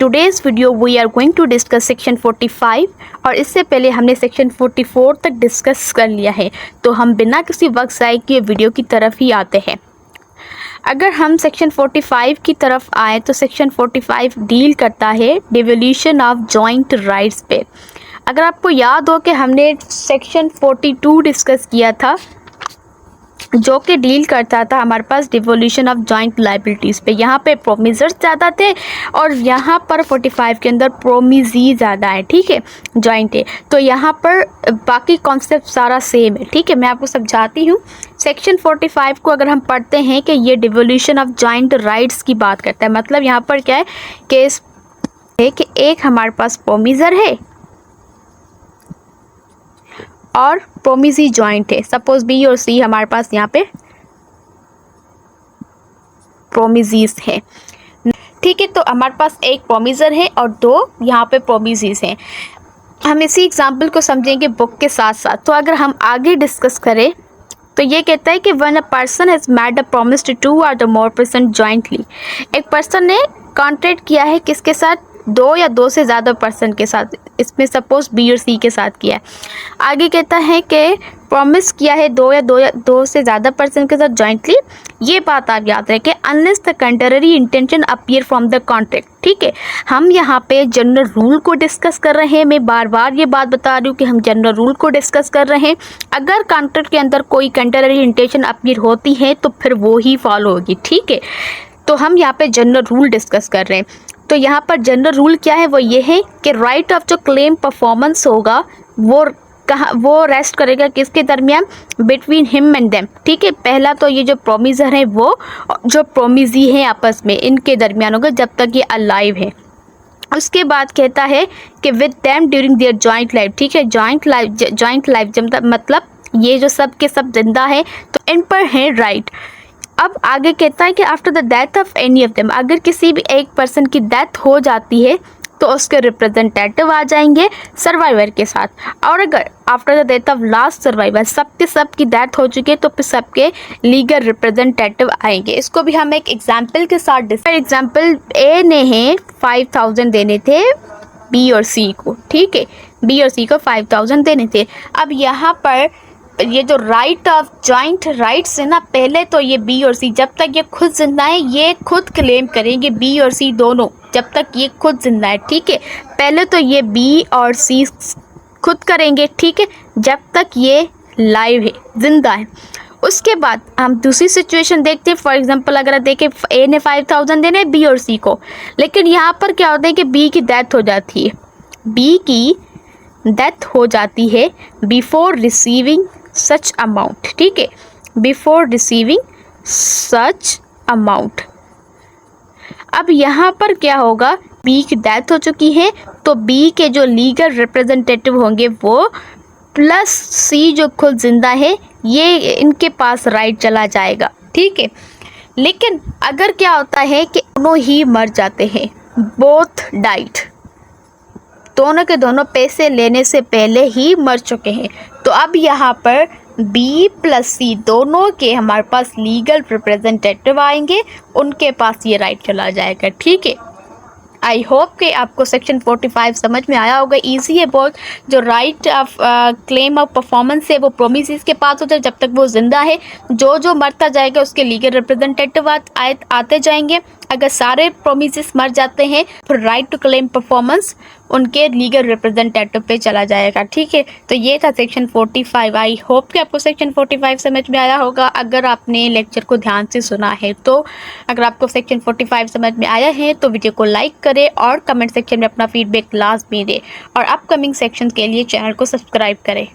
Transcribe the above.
Today's video we are going to discuss section 45 और इससे पहले हमने सेक्शन 44 तक डिस्कस कर लिया है, तो हम बिना किसी वक्त ज़ाय किए वीडियो की तरफ ही आते हैं। अगर हम सेक्शन 45 की तरफ आए तो सेक्शन 45 डील करता है डिवोल्यूशन ऑफ जॉइंट राइट्स पे। अगर आपको याद हो कि हमने सेक्शन 42 डिस्कस किया था जो कि डील करता था हमारे पास डिवोल्यूशन ऑफ जॉइंट लाइबिलिटीज़ पे। यहाँ पे प्रोमिजर्स ज़्यादा थे और यहाँ पर 45 के अंदर प्रोमिजी ज़्यादा है, ठीक है, जॉइंट है। तो यहाँ पर बाकी कॉन्सेप्ट सारा सेम है, ठीक है। मैं आपको समझाती हूँ। सेक्शन 45 को अगर हम पढ़ते हैं कि ये डिवोल्यूशन ऑफ जॉइंट राइट्स की बात करता है, मतलब यहाँ पर क्या है, केस है कि एक हमारे पास प्रोमिजर है और प्रोमिजी जॉइंट है। सपोज बी और सी हमारे पास यहाँ पे प्रोमिजीज है, ठीक है। तो हमारे पास एक प्रोमिजर है और दो यहाँ पे प्रोमिजीज हैं। हम इसी एग्जांपल को समझेंगे बुक के साथ साथ। तो अगर हम आगे डिस्कस करें तो ये कहता है कि when a person has made a promise to 2 or more person jointly, एक पर्सन ने कॉन्ट्रैक्ट किया है किसके साथ, 2 या 2 से ज़्यादा पर्सन के साथ। इसमें सपोज बी और सी के साथ किया है। आगे कहता है कि प्रॉमिस किया है 2 से ज़्यादा पर्सन के साथ जॉइंटली। ये बात आप याद रखें, unless the contrary intention appear from the contract, ठीक है। हम यहाँ पे जनरल रूल को डिस्कस कर रहे हैं। मैं बार बार ये बात बता रही हूँ कि हम जनरल रूल को डिस्कस कर रहे हैं। अगर कॉन्ट्रैक्ट के अंदर कोई कंट्ररी इंटेंशन अपीयर होती है तो फिर वो ही फॉलो होगी, ठीक है। तो हम यहाँ पे जनरल रूल डिस्कस कर रहे हैं। तो यहाँ पर जनरल रूल क्या है, वो ये है कि राइट ऑफ जो क्लेम परफॉर्मेंस होगा वो रेस्ट करेगा किसके दरमियान, बिटवीन हिम एंड देम, ठीक है। पहला तो ये जो प्रोमिजर है वो जो प्रोमिजी है आपस में, इनके दरमियान होगा जब तक ये अलाइव है। उसके बाद कहता है कि with them during their joint life, ठीक है। जॉइंट लाइफ मतलब ये जो सब के सब जिंदा है तो इन पर है राइट। अब आगे कहता है कि after the death of any of them, अगर किसी भी एक पर्सन की डेथ हो जाती है तो उसके रिप्रेजेंटेटिव आ जाएंगे सर्वाइवर के साथ। और अगर after the death of last survivor सब की डेथ हो चुकी है तो फिर सबके लीगल रिप्रेजेंटेटिव आएंगे। इसको भी हम एक एग्जांपल के साथ एग्जांपल ए ने है 5000 देने थे बी और सी को, ठीक है। बी और सी को 5000 देने थे। अब यहाँ पर ये जो राइट ऑफ जॉइंट राइट्स है ना, पहले तो ये बी और सी जब तक ये खुद जिंदा है ये खुद क्लेम करेंगे, बी और सी दोनों जब तक ये खुद जिंदा है, ठीक है। पहले तो ये बी और सी खुद करेंगे, ठीक है, जब तक ये लाइव है, जिंदा है। उसके बाद हम दूसरी सिचुएशन देखते हैं। फॉर एग्जांपल अगर देखें ए ने 5000 देने बी और सी को, लेकिन यहाँ पर क्या होता है कि बी की डेथ हो जाती है, बी की डेथ हो जाती है बिफोर रिसीविंग सच अमाउंट, ठीक है, बिफोर रिसीविंग सच अमाउंट। अब यहाँ पर क्या होगा, बी की डेथ हो चुकी है तो बी के जो लीगल रिप्रेजेंटेटिव होंगे वो प्लस सी जो खुद जिंदा है ये इनके पास राइट चला जाएगा, ठीक है। लेकिन अगर क्या होता है कि दोनों ही मर जाते हैं, बोथ डाइड, दोनों के दोनों पैसे लेने से पहले ही मर चुके हैं, तो अब यहाँ पर बी प्लस सी दोनों के हमारे पास लीगल रिप्रेजेंटेटिव आएंगे, उनके पास ये राइट चला जाएगा, ठीक है। आई होप कि आपको सेक्शन 45 समझ में आया होगा। इजी है बहुत। जो right of claim of performance है वो प्रोमिसेस के पास होता है जब तक वो जिंदा है। जो मरता जाएगा उसके लीगल रिप्रेजेंटेटिव आते जाएंगे। अगर सारे प्रोमिसेस मर जाते हैं फिर राइट टू क्लेम परफॉर्मेंस उनके लीगल रिप्रेजेंटेटिव पे चला जाएगा, ठीक है। तो ये था सेक्शन 45। आई होप कि आपको सेक्शन 45 समझ में आया होगा अगर आपने लेक्चर को ध्यान से सुना है। तो अगर आपको सेक्शन 45 समझ में आया है तो वीडियो को लाइक करें और कमेंट सेक्शन में अपना फीडबैक लाजमी दें और अपकमिंग सेक्शन के लिए चैनल को सब्सक्राइब करें।